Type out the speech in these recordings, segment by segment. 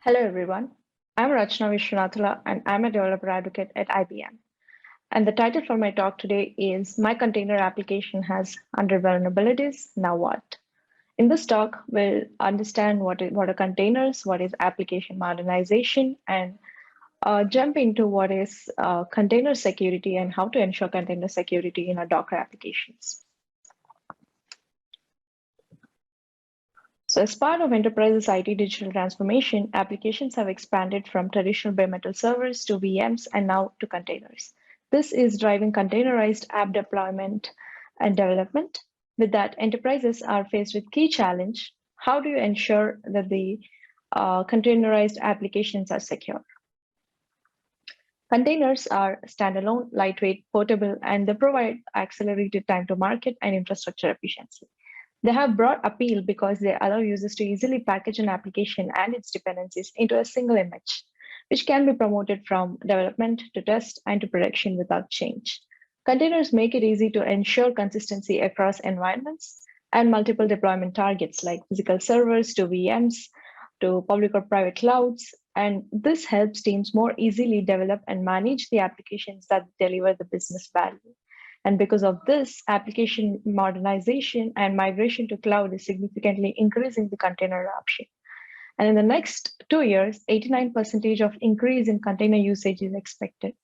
Hello, everyone. I'm Rachana Vishwanathula, and I'm a developer advocate at IBM. And the title for my talk today is My Container Application Has 100 Vulnerabilities, Now What? In this talk, we'll understand what are containers, what is application modernization, and jump into what is container security and how to ensure container security in our Docker applications. So as part of enterprises' IT digital transformation, applications have expanded from traditional bare metal servers to VMs and now to containers. This is driving containerized app deployment and development. With that, enterprises are faced with key challenge. How do you ensure that the containerized applications are secure? Containers are standalone, lightweight, portable, and they provide accelerated time to market and infrastructure efficiency. They have broad appeal because they allow users to easily package an application and its dependencies into a single image, which can be promoted from development to test and to production without change. Containers make it easy to ensure consistency across environments and multiple deployment targets like physical servers to VMs to public or private clouds. And this helps teams more easily develop and manage the applications that deliver the business value. And because of this, application modernization and migration to cloud is significantly increasing the container adoption. And in the next 2 years, 89% of increase in container usage is expected.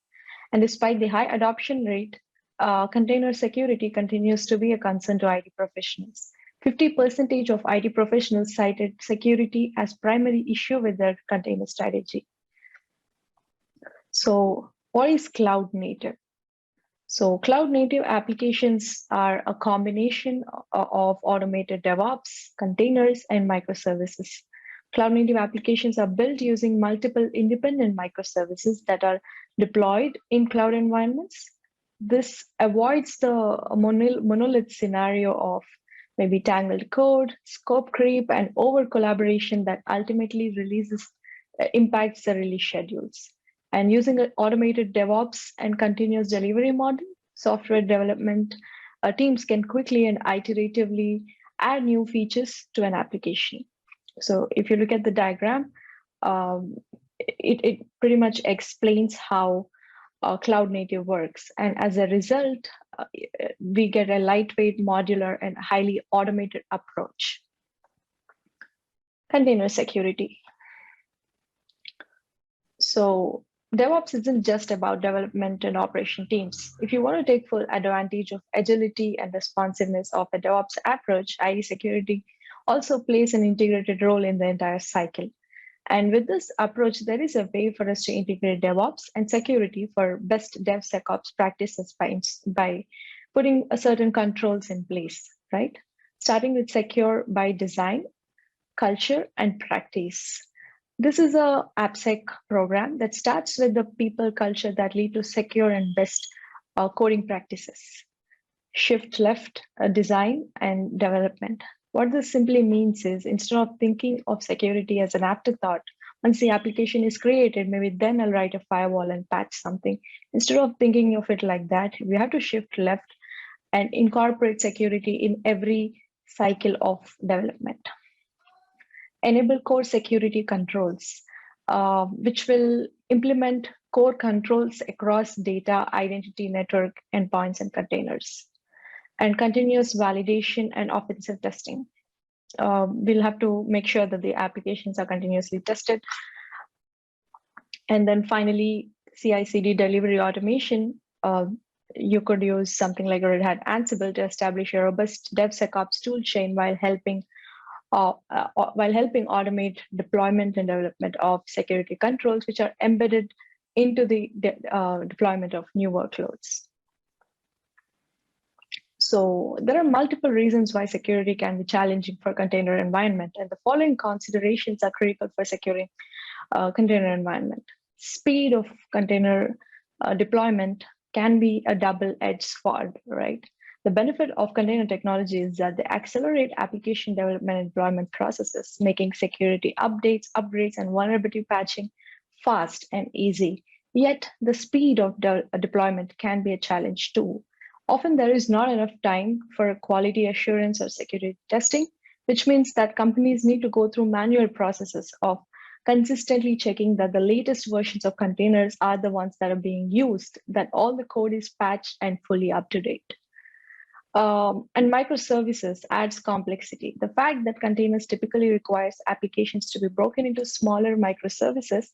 And despite the high adoption rate, container security continues to be a concern to IT professionals. 50% of IT professionals cited security as primary issue with their container strategy. So what is cloud native? So cloud native applications are a combination of automated DevOps, containers, and microservices. Cloud native applications are built using multiple independent microservices that are deployed in cloud environments. This avoids the monolith scenario of maybe tangled code, scope creep, and over collaboration that ultimately impacts the release schedules. And using an automated DevOps and continuous delivery model, software development teams can quickly and iteratively add new features to an application. So if you look at the diagram, it pretty much explains how cloud native works. And as a result, we get a lightweight, modular, and highly automated approach. Container security. So DevOps isn't just about development and operation teams. If you want to take full advantage of agility and responsiveness of a DevOps approach, IT security also plays an integrated role in the entire cycle. And with this approach, there is a way for us to integrate DevOps and security for best DevSecOps practices by putting certain controls in place, right? Starting with secure by design, culture, and practice. This is a AppSec program that starts with the people culture that lead to secure and best coding practices. Shift left design and development. What this simply means is instead of thinking of security as an afterthought, once the application is created, maybe then I'll write a firewall and patch something. Instead of thinking of it like that, we have to shift left and incorporate security in every cycle of development. Enable core security controls, which will implement core controls across data, identity, network, endpoints, and containers. And continuous validation and offensive testing. We'll have to make sure that the applications are continuously tested. And then finally, CI/CD delivery automation. You could use something like Red Hat Ansible to establish a robust DevSecOps toolchain while helping automate deployment and development of security controls, which are embedded into the deployment of new workloads. So there are multiple reasons why security can be challenging for container environment, and the following considerations are critical for securing container environment. Speed of container deployment can be a double-edged sword, right? The benefit of container technology is that they accelerate application development and deployment processes, making security updates, upgrades, and vulnerability patching fast and easy. Yet the speed of deployment can be a challenge too. Often there is not enough time for quality assurance or security testing, which means that companies need to go through manual processes of consistently checking that the latest versions of containers are the ones that are being used, that all the code is patched and fully up to date. And microservices adds complexity. The fact that containers typically requires applications to be broken into smaller microservices,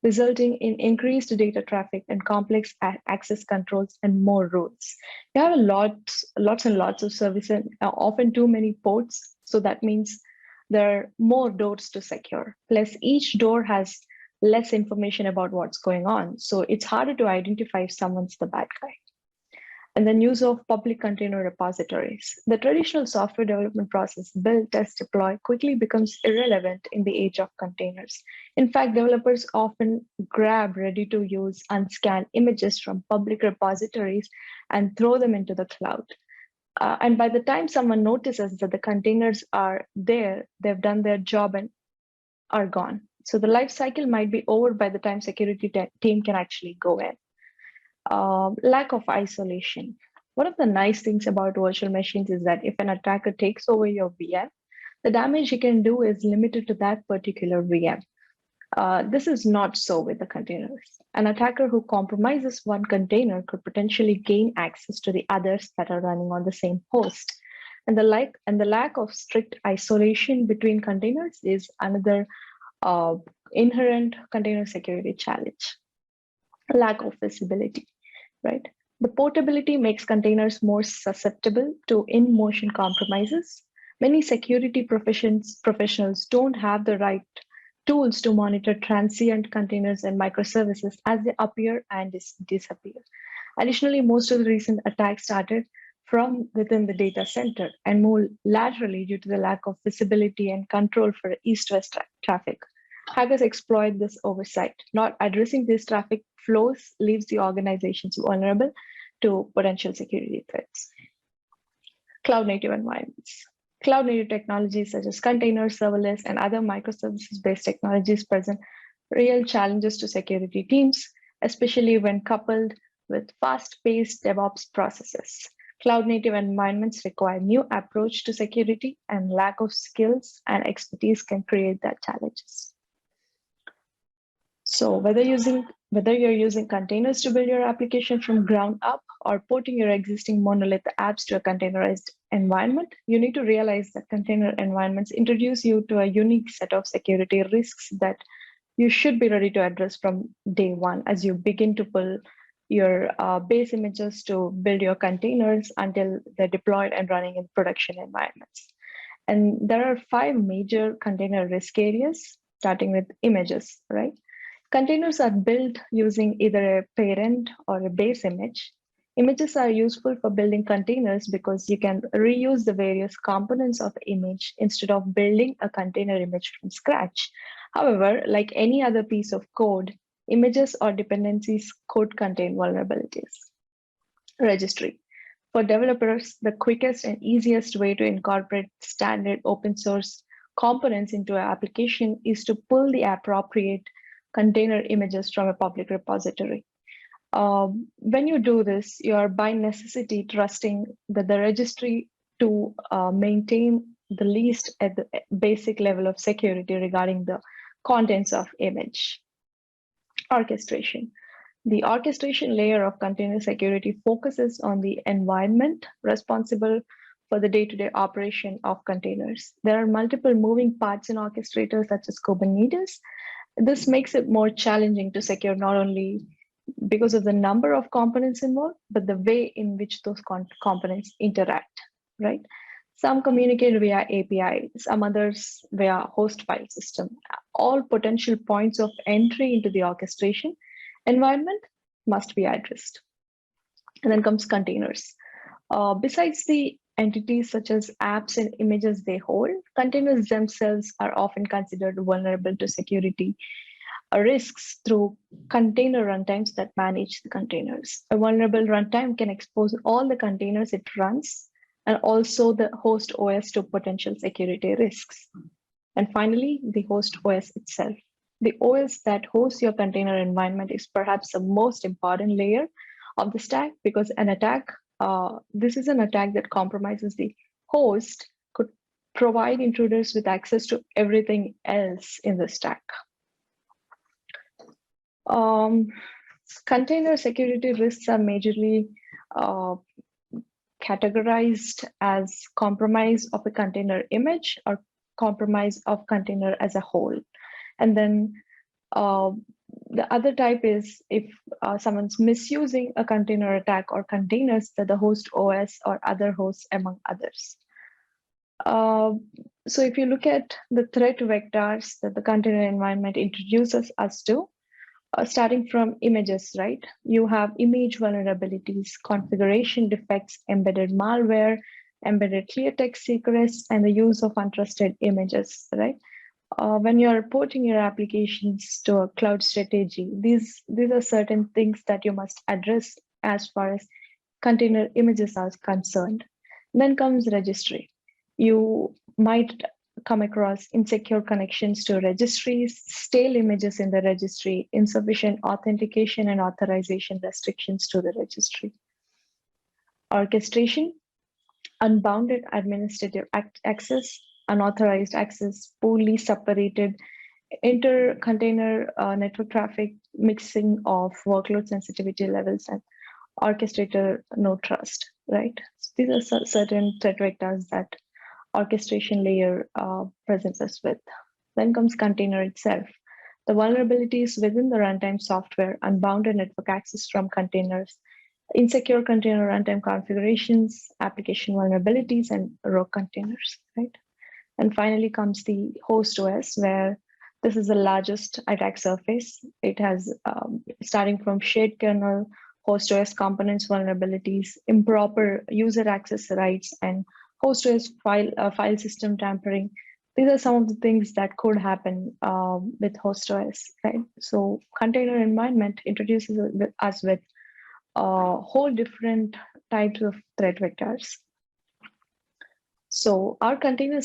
resulting in increased data traffic and complex access controls and more rules. You have lots and lots of services, often too many ports. So that means there are more doors to secure. Plus, each door has less information about what's going on. So it's harder to identify if someone's the bad guy. And then use of public container repositories. The traditional software development process, build, test, deploy, quickly becomes irrelevant in the age of containers. In fact, developers often grab ready-to-use unscanned images from public repositories and throw them into the cloud. And by the time someone notices that the containers are there, they've done their job and are gone. So the life cycle might be over by the time security team can actually go in. Lack of isolation. One of the nice things about virtual machines is that if an attacker takes over your VM, the damage he can do is limited to that particular VM. This is not so with the containers. An attacker who compromises one container could potentially gain access to the others that are running on the same host. And the lack of strict isolation between containers is another inherent container security challenge. Lack of visibility, right? The portability makes containers more susceptible to in-motion compromises. Many security professionals don't have the right tools to monitor transient containers and microservices as they appear and disappear. Additionally, most of the recent attacks started from within the data center and moved laterally due to the lack of visibility and control for east-west traffic. Hackers exploit this oversight. Not addressing these traffic flows leaves the organizations vulnerable to potential security threats. Cloud-native environments. Cloud-native technologies such as containers, serverless, and other microservices-based technologies present real challenges to security teams, especially when coupled with fast-paced DevOps processes. Cloud-native environments require new approach to security, and lack of skills and expertise can create that challenges. So whether you're using containers to build your application from ground up or porting your existing monolith apps to a containerized environment, you need to realize that container environments introduce you to a unique set of security risks that you should be ready to address from day one as you begin to pull your base images to build your containers until they're deployed and running in production environments. And there are 5 major container risk areas, starting with images, right? Containers are built using either a parent or a base image. Images are useful for building containers because you can reuse the various components of the image instead of building a container image from scratch. However, like any other piece of code, images or dependencies could contain vulnerabilities. Registry. For developers, the quickest and easiest way to incorporate standard open source components into an application is to pull the appropriate container images from a public repository. When you do this, you are by necessity trusting that the registry to maintain the least at the basic level of security regarding the contents of image. Orchestration. The orchestration layer of container security focuses on the environment responsible for the day-to-day operation of containers. There are multiple moving parts in orchestrators such as Kubernetes. This makes it more challenging to secure not only because of the number of components involved, but the way in which those components interact, right? Some communicate via API, some others via host file system. All potential points of entry into the orchestration environment must be addressed. And then comes containers. Besides the entities such as apps and images they hold, containers themselves are often considered vulnerable to security risks through container runtimes that manage the containers. A vulnerable runtime can expose all the containers it runs and also the host OS to potential security risks. And finally, the host OS itself. The OS that hosts your container environment is perhaps the most important layer of the stack because this is an attack that compromises the host could provide intruders with access to everything else in the stack. Container security risks are majorly categorized as compromise of a container image or compromise of container as a whole. And then the other type is if someone's misusing a container attack or containers that the host OS or other hosts among others. So if you look at the threat vectors that the container environment introduces us to, starting from images, right? You have image vulnerabilities, configuration defects, embedded malware, embedded clear text secrets, and the use of untrusted images, right? When you're porting your applications to a cloud strategy, these are certain things that you must address as far as container images are concerned. Then comes registry. You might come across insecure connections to registries, stale images in the registry, insufficient authentication and authorization restrictions to the registry. Orchestration, unbounded administrative access, unauthorized access, poorly separated inter-container network traffic, mixing of workload sensitivity levels, and orchestrator no trust, right? So these are certain threat vectors that orchestration layer presents us with. Then comes container itself. The vulnerabilities within the runtime software, unbounded network access from containers, insecure container runtime configurations, application vulnerabilities, and rogue containers, right? And finally comes the host OS, where this is the largest attack surface. It has, starting from shared kernel, host OS components vulnerabilities, improper user access rights, and host OS file system tampering. These are some of the things that could happen with host OS, right? So container environment introduces us with whole different types of threat vectors. So our container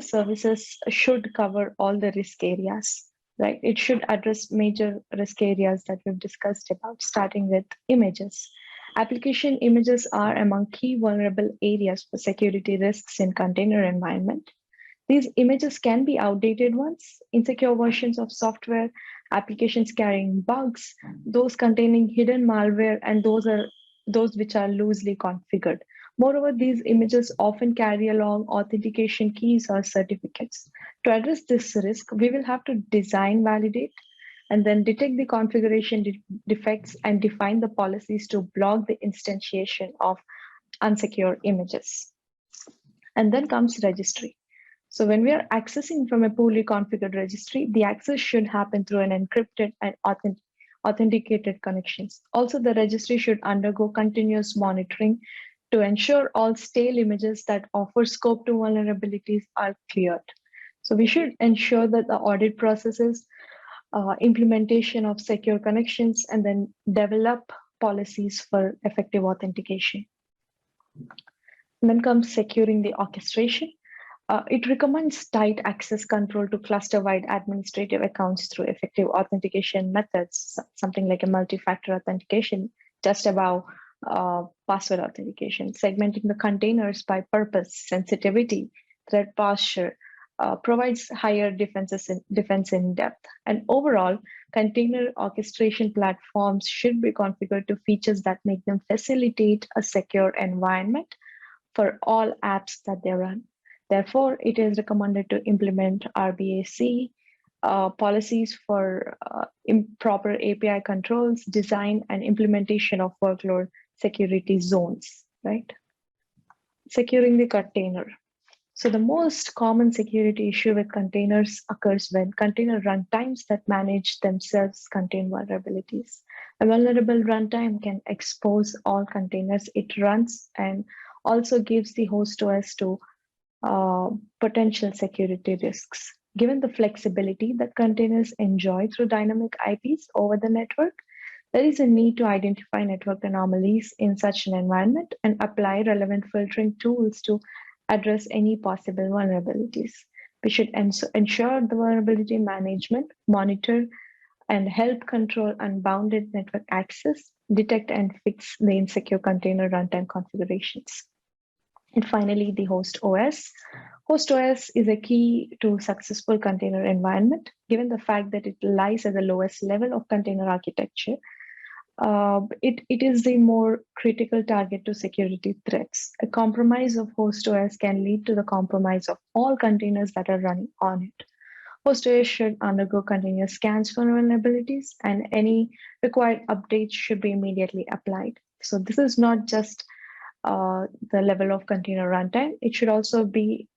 services should cover all the risk areas, right? It should address major risk areas that we've discussed about, starting with images. Application images are among key vulnerable areas for security risks in container environment. These images can be outdated ones, insecure versions of software, applications carrying bugs, those containing hidden malware, and those which are loosely configured. Moreover, these images often carry along authentication keys or certificates. To address this risk, we will have to design, validate, and then detect the configuration defects and define the policies to block the instantiation of unsecure images. And then comes registry. So when we are accessing from a poorly configured registry, the access should happen through an encrypted and authenticated connections. Also, the registry should undergo continuous monitoring to ensure all stale images that offer scope to vulnerabilities are cleared. So we should ensure that the audit processes, implementation of secure connections, and then develop policies for effective authentication. And then comes securing the orchestration. It recommends tight access control to cluster-wide administrative accounts through effective authentication methods, something like a multi-factor authentication, just above password authentication, segmenting the containers by purpose, sensitivity, threat posture, provides higher defense in depth. And overall, container orchestration platforms should be configured to features that make them facilitate a secure environment for all apps that they run. Therefore, it is recommended to implement RBAC policies for improper API controls, design, and implementation of workload security zones, right? Securing the container. So the most common security issue with containers occurs when container runtimes that manage themselves contain vulnerabilities. A vulnerable runtime can expose all containers it runs and also gives the host OS to potential security risks. Given the flexibility that containers enjoy through dynamic IPs over the network, there is a need to identify network anomalies in such an environment and apply relevant filtering tools to address any possible vulnerabilities. We should ensure the vulnerability management, monitor, and help control unbounded network access, detect and fix the insecure container runtime configurations. And finally, the host OS. HostOS is a key to successful container environment, given the fact that it lies at the lowest level of container architecture. It is the more critical target to security threats. A compromise of HostOS can lead to the compromise of all containers that are running on it. HostOS should undergo continuous scans for vulnerabilities, and any required updates should be immediately applied. So this is not just the level of container runtime. It should also be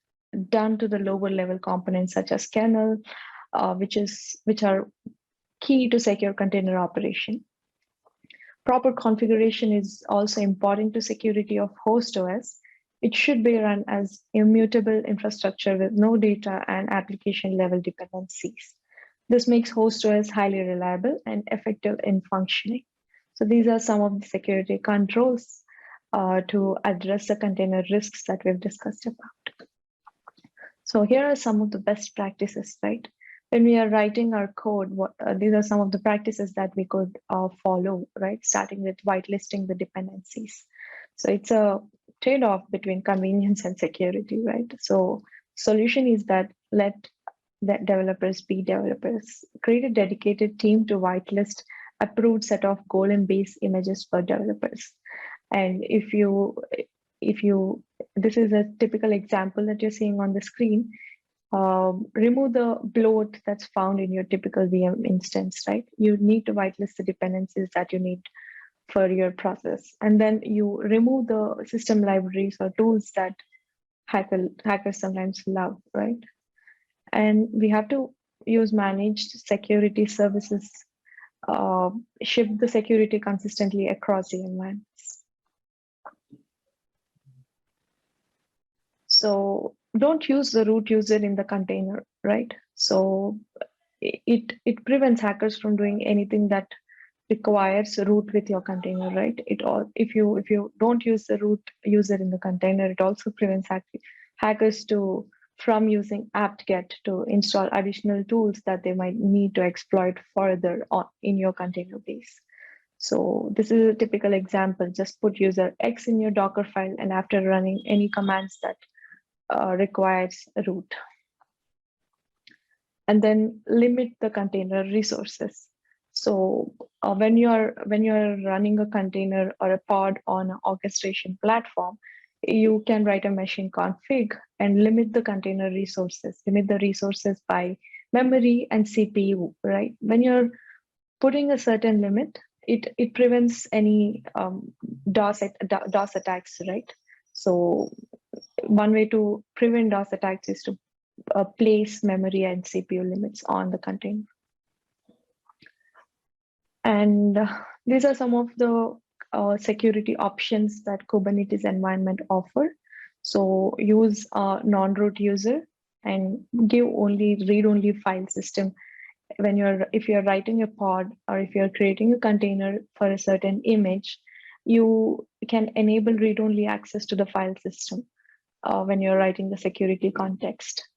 done to the lower level components such as kernel, which are key to secure container operation. Proper configuration is also important to security of HostOS. It should be run as immutable infrastructure with no data and application level dependencies. This makes HostOS highly reliable and effective in functioning. So these are some of the security controls to address the container risks that we've discussed about. So here are some of the best practices, right? When we are writing our code, these are some of the practices that we could follow, right? Starting with whitelisting the dependencies. So it's a trade-off between convenience and security, right? So solution is that let the developers be developers. Create a dedicated team to whitelist approved set of goal and base images for developers. And if you, this is a typical example that you're seeing on the screen. Remove the bloat that's found in your typical VM instance, right? You need to whitelist the dependencies that you need for your process. And then you remove the system libraries or tools that hackers sometimes love, right? And we have to use managed security services, ship the security consistently across the environments. So don't use the root user in the container, right? So it prevents hackers from doing anything that requires root with your container, right? If you don't use the root user in the container, it also prevents hackers from using apt-get to install additional tools that they might need to exploit further in your container base. So this is a typical example. Just put user X in your Docker file, and after running any commands that requires root. And then limit the container resources. So when you're running a container or a pod on an orchestration platform, you can write a machine config and limit the container resources. Limit the resources by memory and CPU, right? When you're putting a certain limit, it prevents any DOS attacks, right? So one way to prevent DOS attacks is to place memory and CPU limits on the container. And these are some of the security options that Kubernetes environment offer. So use a non-root user and give only read-only file system. If you're writing a pod or if you're creating a container for a certain image, you can enable read-only access to the file system when you're writing the security context.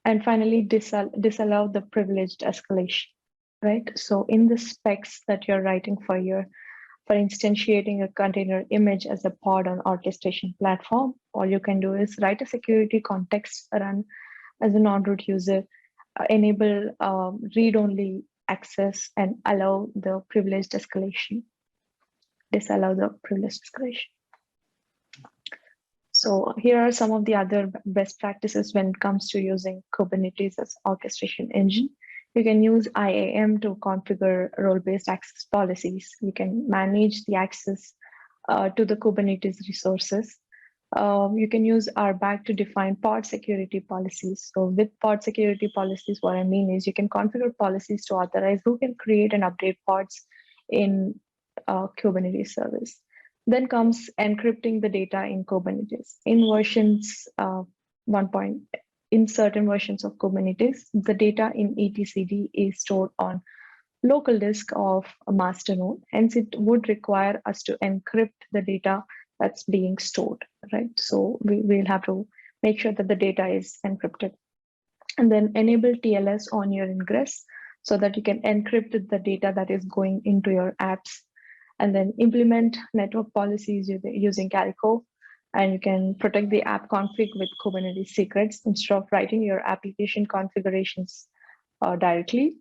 And finally, disallow the privileged escalation, right? So in the specs that you're writing for instantiating a container image as a pod on orchestration platform, all you can do is write a security context, run as a non-root user, enable read-only access, and allow the privileged escalation. Disallow the privileged escalation. So here are some of the other best practices when it comes to using Kubernetes as orchestration engine. You can use IAM to configure role-based access policies. You can manage the access to the Kubernetes resources. You can use RBAC to define pod security policies. So with pod security policies, what I mean is you can configure policies to authorize who can create and update pods in Kubernetes service. Then comes encrypting the data in Kubernetes. In versions in certain versions of Kubernetes, the data in etcd is stored on local disk of a master node. Hence, it would require us to encrypt the data that's being stored, right? So we'll have to make sure that the data is encrypted. And then enable TLS on your ingress so that you can encrypt the data that is going into your apps. And then implement network policies using Calico And you can protect the app config with Kubernetes secrets instead of writing your application configurations directly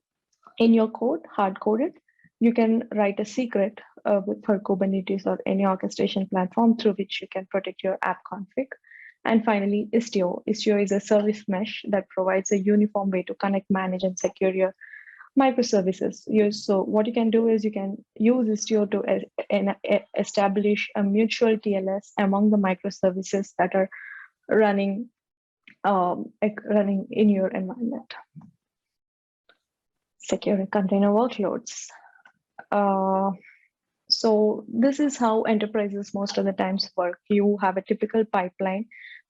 in your code, hard coded. You can write a secret for Kubernetes or any orchestration platform through which you can protect your app config. And finally, Istio. Istio is a service mesh that provides a uniform way to connect, manage, and secure your microservices. So what you can do is you can use Istio to establish a mutual TLS among the microservices that are running running in your environment. Secure container workloads. So this is how enterprises most of the times work. You have a typical pipeline,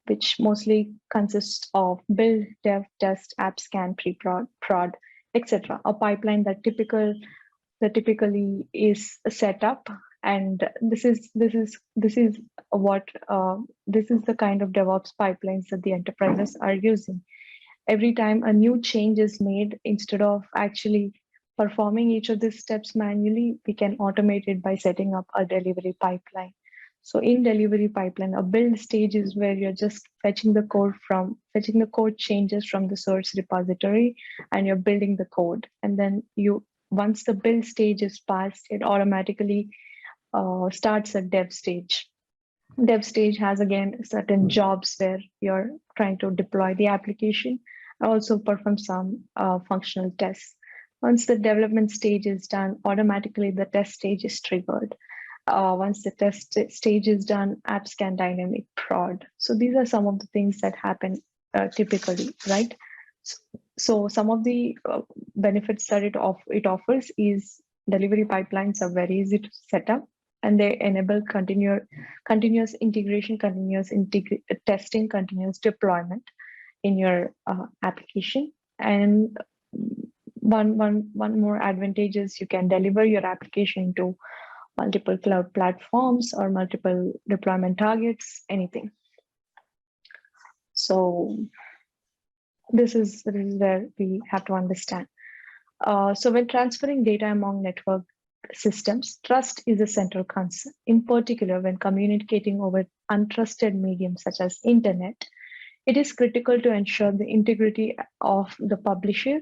which mostly consists of build, dev, test, app scan, pre-prod, prod, etc. A pipeline that typically is set up, and this is the kind of DevOps pipelines that the enterprises are using. Every time a new change is made, instead of actually performing each of these steps manually, we can automate it by setting up a delivery pipeline. So in delivery pipeline, a build stage is where you're just fetching the code changes from the source repository, and you're building the code. And then once the build stage is passed, it automatically starts a dev stage. Dev stage has again certain jobs where you're trying to deploy the application, also perform some functional tests. Once the development stage is done, automatically the test stage is triggered. Once the test stage is done, app scan dynamic prod. So these are some of the things that happen typically, right? So some of the benefits that it offers is delivery pipelines are very easy to set up, and they enable continuous integration, testing, continuous deployment in your application. And one more advantage is you can deliver your application to multiple cloud platforms or multiple deployment targets, anything. So this is where we have to understand. So when transferring data among network systems, trust is a central concern. In particular, when communicating over untrusted mediums such as internet, it is critical to ensure the integrity of the publisher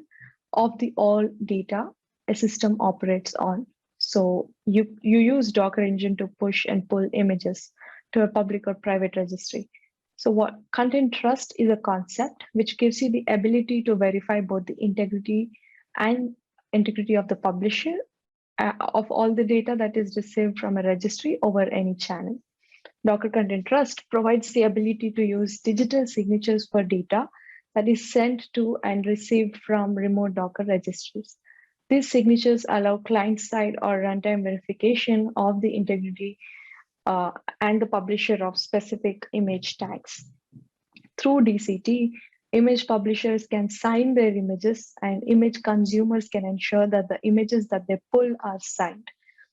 of the all data a system operates on. So you use Docker Engine to push and pull images to a public or private registry. So what content trust is a concept which gives you the ability to verify both the integrity of the publisher of all the data that is received from a registry over any channel. Docker Content Trust provides the ability to use digital signatures for data that is sent to and received from remote Docker registries. These signatures allow client-side or runtime verification of the integrity and the publisher of specific image tags. Through DCT, image publishers can sign their images, and image consumers can ensure that the images that they pull are signed.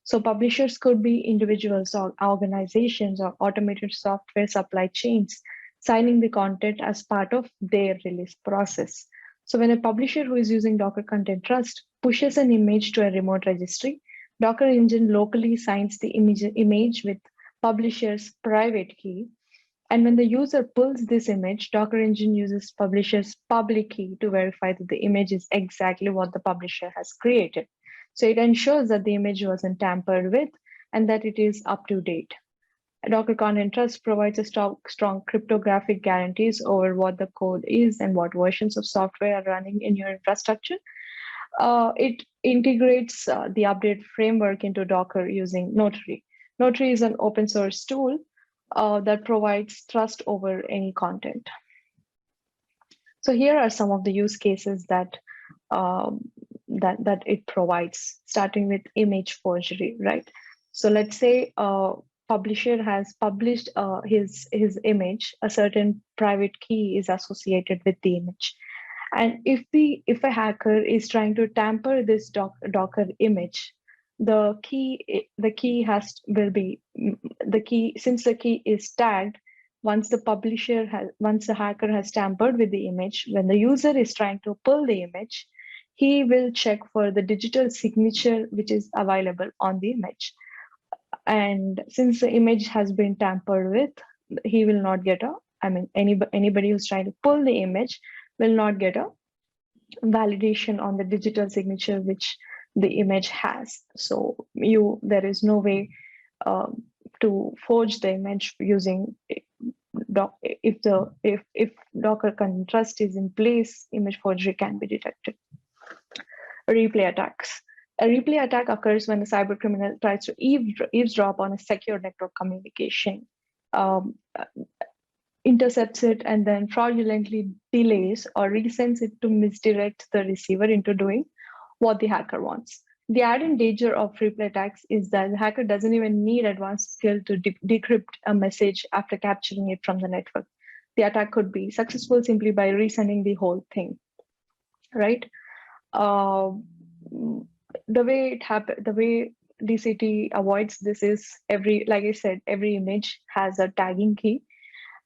So publishers could be individuals or organizations or automated software supply chains signing the content as part of their release process. So when a publisher who is using Docker Content Trust pushes an image to a remote registry, Docker Engine locally signs the image with publisher's private key. And when the user pulls this image, Docker Engine uses publisher's public key to verify that the image is exactly what the publisher has created. So it ensures that the image wasn't tampered with and that it is up to date. Docker Content Trust provides a strong cryptographic guarantees over what the code is and what versions of software are running in your infrastructure. It integrates the update framework into Docker using Notary. Notary is an open source tool that provides trust over any content. So here are some of the use cases that it provides, starting with image forgery, right? So let's say a publisher has published his image, a certain private key is associated with the image. And if a hacker is trying to tamper this Docker image, the key since the key is tagged, once the hacker has tampered with the image, when the user is trying to pull the image, he will check for the digital signature which is available on the image. And since the image has been tampered with, he will not get a, I mean, anybody who's trying to pull the image will not get a validation on the digital signature which the image has. So there is no way to forge the image using if Docker trust is in place, image forgery can be detected. Replay attacks. A replay attack occurs when a cybercriminal tries to eavesdrop on a secure network communication, intercepts it, and then fraudulently delays or resends it to misdirect the receiver into doing what the hacker wants. The added danger of replay attacks is that the hacker doesn't even need advanced skill to decrypt a message after capturing it from the network. The attack could be successful simply by resending the whole thing, right? The way DCT avoids this is like I said, every image has a tagging key.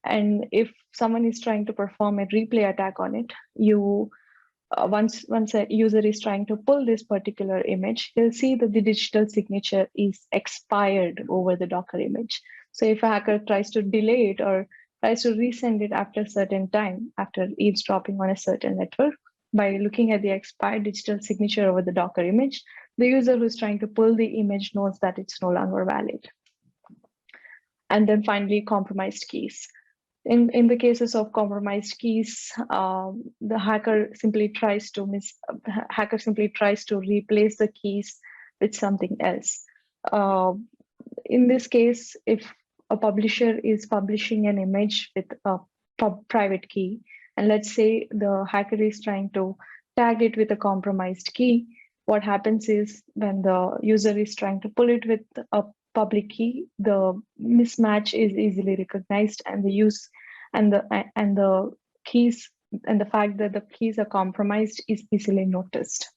And if someone is trying to perform a replay attack on it, once a user is trying to pull this particular image, he'll see that the digital signature is expired over the Docker image. So if a hacker tries to delay it or tries to resend it after a certain time, after eavesdropping on a certain network, by looking at the expired digital signature over the Docker image, the user who's trying to pull the image knows that it's no longer valid. And then finally, compromised keys. In the cases of compromised keys, the hacker simply tries to replace the keys with something else. In this case, if a publisher is publishing an image with a private key, and let's say the hacker is trying to tag it with a compromised key, what happens is when the user is trying to pull it with a public key, the mismatch is easily recognized, and the keys and the fact that the keys are compromised is easily noticed.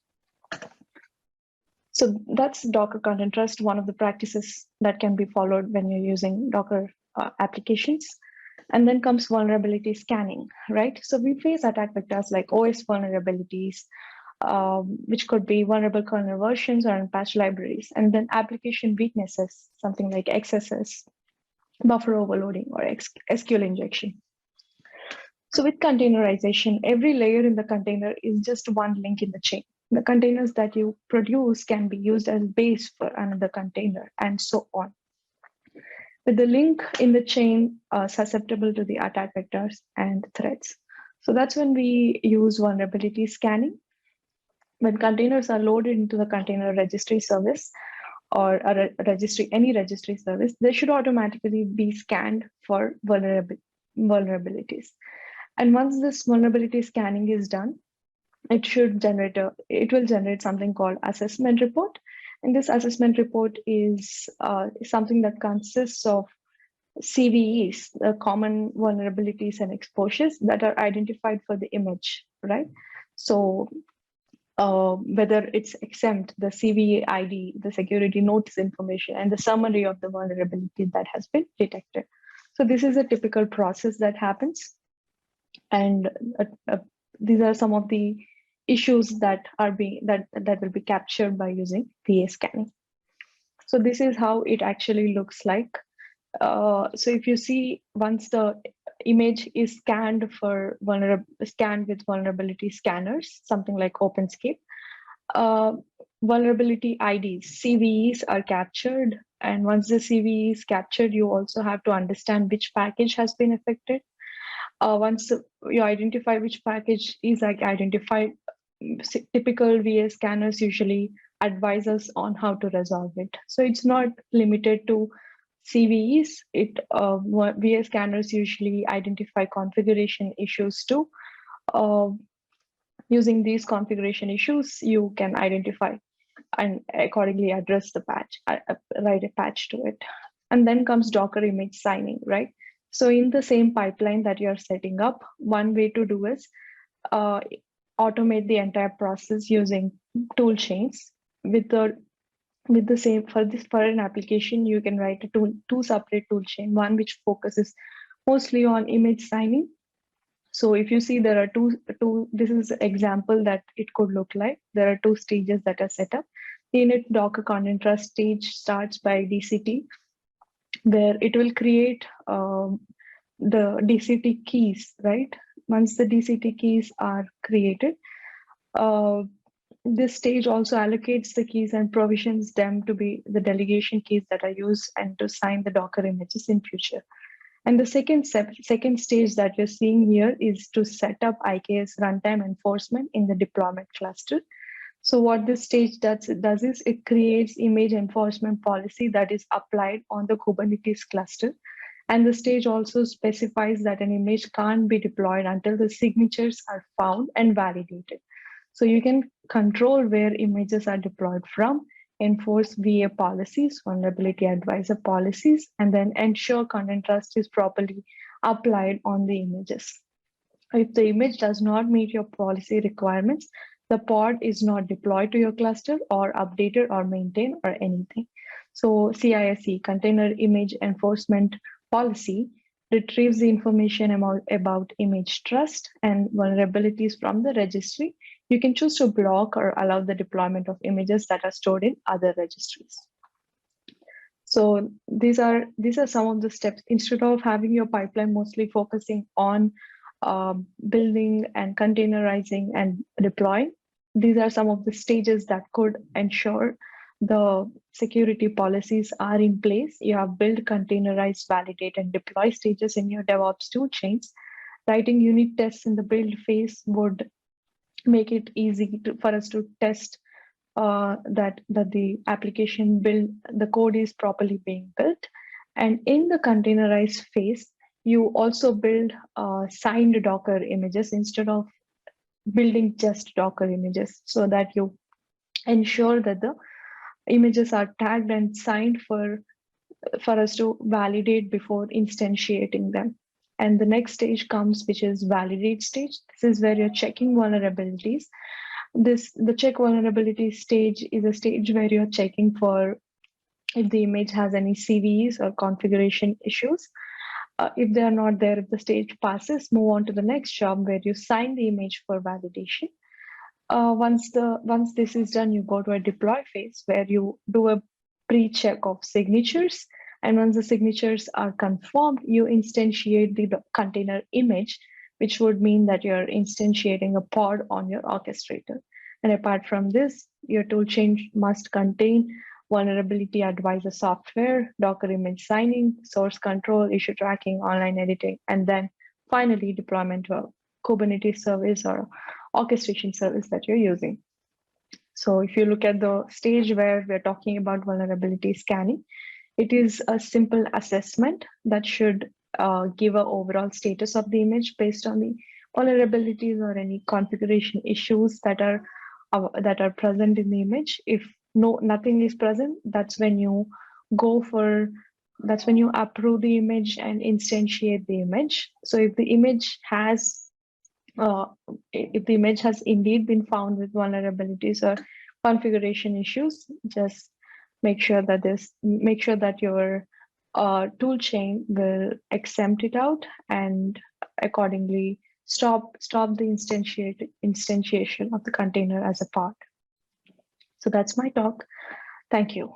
So that's Docker Content Trust, one of the practices that can be followed when you're using Docker applications. And then comes vulnerability scanning, right? So we face attack vectors like OS vulnerabilities, which could be vulnerable kernel versions or unpatched libraries, and then application weaknesses, something like XSS, buffer overloading, or SQL injection. So with containerization, every layer in the container is just one link in the chain. The containers that you produce can be used as base for another container, and so on. With the link in the chain susceptible to the attack vectors and threats. So that's when we use vulnerability scanning. When containers are loaded into the container registry service or any registry service, they should automatically be scanned for vulnerabilities. And once this vulnerability scanning is done, it will generate something called assessment report. And this assessment report is something that consists of CVEs, the common vulnerabilities and exposures that are identified for the image, right? So whether it's exempt, the CVE ID, the security notice information, and the summary of the vulnerability that has been detected. So this is a typical process that happens. And these are some of the issues that will be captured by using VA scanning. So this is how it actually looks like. So if you see, once the image is scanned with vulnerability scanners, something like OpenSCAP, vulnerability IDs, CVEs are captured. And once the CVE is captured, you also have to understand which package has been affected. Once you identify which package is identified, typical VA scanners usually advise us on how to resolve it. So it's not limited to CVEs. VA scanners usually identify configuration issues too. Using these configuration issues, you can identify and accordingly address the patch, write a patch to it. And then comes Docker image signing, right? So in the same pipeline that you're setting up, one way to do is automate the entire process using tool chains. With the same, for an application, you can write two separate tool chain, one which focuses mostly on image signing. So if you see, there are two, this is an example that it could look like. There are two stages that are set up. The init Docker Content Trust stage starts by DCT, where it will create the DCT keys, right? Once the DCT keys are created, this stage also allocates the keys and provisions them to be the delegation keys that are used and to sign the Docker images in future. And the second stage that you're seeing here is to set up IKS runtime enforcement in the deployment cluster. So what this stage does is it creates image enforcement policy that is applied on the Kubernetes cluster. And the stage also specifies that an image can't be deployed until the signatures are found and validated. So you can control where images are deployed from, enforce VA policies, vulnerability advisor policies, and then ensure content trust is properly applied on the images. If the image does not meet your policy requirements, the pod is not deployed to your cluster or updated or maintained or anything. So CISE, Container Image Enforcement Policy, retrieves the information about image trust and vulnerabilities from the registry. You can choose to block or allow the deployment of images that are stored in other registries. So these are some of the steps. Instead of having your pipeline mostly focusing on building and containerizing and deploying, these are some of the stages that could ensure the security policies are in place. You have build, containerize, validate, and deploy stages in your DevOps tool chains. Writing unit tests in the build phase would make it easy for us to test that the application build, the code is properly being built. And in the containerized phase, you also build signed Docker images instead of building just Docker images, so that you ensure that the images are tagged and signed for us to validate before instantiating them. And the next stage comes, which is validate stage. This is where you're checking vulnerabilities. The check vulnerability stage is a stage where you're checking for if the image has any CVEs or configuration issues. If they are not there, if the stage passes, move on to the next job where you sign the image for validation. Once this is done, you go to a deploy phase where you do a pre-check of signatures. And once the signatures are confirmed, you instantiate the container image, which would mean that you're instantiating a pod on your orchestrator. And apart from this, your toolchain must contain vulnerability advisor software, Docker image signing, source control, issue tracking, online editing, and then finally deployment to a Kubernetes service or orchestration service that you're using. So if you look at the stage where we're talking about vulnerability scanning, it is a simple assessment that should give an overall status of the image based on the vulnerabilities or any configuration issues that are present in the image. If nothing is present, that's when you approve the image and instantiate the image. So if the image has indeed been found with vulnerabilities or configuration issues, just make sure that your tool chain will exempt it out and accordingly stop the instantiation of the container as a pod. So that's my talk. Thank you.